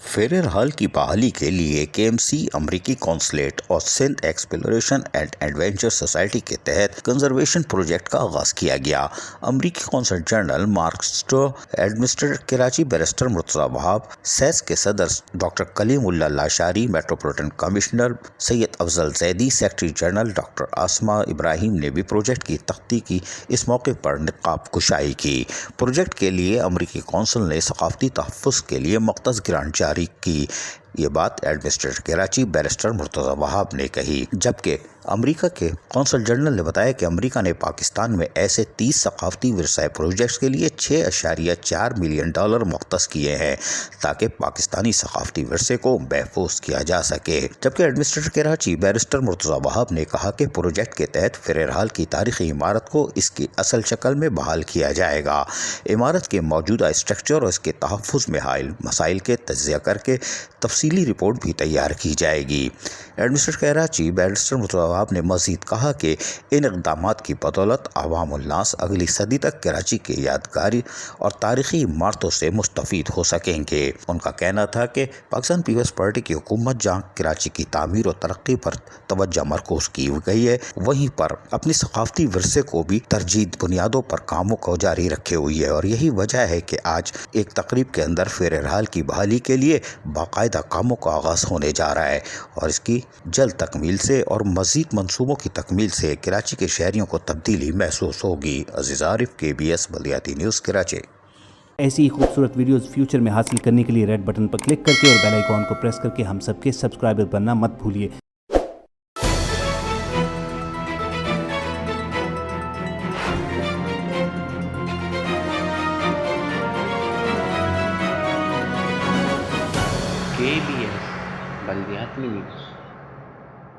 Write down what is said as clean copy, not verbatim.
فیرر hall کی بحالی کے لیے کے ایم سی امریکی قونصلیٹ اور Sindh exploration and adventure society کے تحت کنزرویشن پروجیکٹ کا آغاز کیا گیا۔ امریکی قونصل جنرل مارک سٹو، ایڈمنسٹریٹر کراچی بیرسٹر مرتضی وہاب، سیس کے صدر ڈاکٹر کلیم اللہ لاشاری، میٹروپولیٹن کمشنر سید افضل Zaidi, secretary general doctor Asma ابراہیم نے بھی پروجیکٹ کی تخطیق کی۔ اس موقع پر نقاب کشائی کی۔ پروجیکٹ کے لیے امریکی قونصل نے ثقافتی تحفظ کے لیے مختص گرانٹ جاری کی۔ یہ بات ایڈمنسٹریٹر کراچی بیرسٹر مرتضی وہاب نے کہی، جبکہ امریکہ کے قونصل جنرل نے بتایا کہ امریکہ نے پاکستان میں ایسے 30 ثقافتی ورثہ پروجیکٹس کے لیے $6.4 ملین مختص کیے ہیں تاکہ پاکستانی ثقافتی ورثے کو محفوظ کیا جا سکے۔ جبکہ ایڈمنسٹریٹر کراچی بیرسٹر مرتضی وہاب نے کہا کہ پروجیکٹ کے تحت فیرر ہال کی تاریخی عمارت کو اس کی اصل شکل میں بحال کیا جائے گا۔ عمارت کے موجودہ اسٹرکچر اور اس کے تحفظ میں حائل مسائل کے تجزیہ کر کے تفصیلی رپورٹ بھی تیار کی جائے گی۔ ایڈمنسٹریٹر کراچی بیرسٹر مرتضی وہاب نے مزید کہا کہ ان اقدامات کی بدولت عوام الناس اگلی صدی تک کراچی کے یادگاری اور تاریخی عمارتوں سے مستفید ہو سکیں گے۔ ان کا کہنا تھا کہ پاکستان پیپلز پارٹی کی حکومت جہاں کراچی کی تعمیر اور ترقی پر توجہ مرکوز کی گئی ہے، وہیں پر اپنی ثقافتی ورثے کو بھی ترجیحی بنیادوں پر کاموں کو جاری رکھے ہوئی ہے، اور یہی وجہ ہے کہ آج ایک تقریب کے اندر فیرر ہال کی بحالی کے لیے باقاعدہ کاموں کا آغاز ہونے جا رہا ہے، اور اس کی جلد تکمیل سے اور مزید منصوبوں کی تکمیل سے کراچی کے شہریوں کو تبدیلی محسوس ہوگی۔ عزیز عارف، KBS بلدیاتی نیوز، کراچی۔ ایسی ہی خوبصورت ویڈیوز فیوچر میں حاصل کرنے کے لیے ریڈ بٹن پر کلک کر کے اور بیل آئیکن کو پریس کر کے ہم سب کے سبسکرائبر بننا مت بھولیے۔ KBS بلدیاتی نیوز۔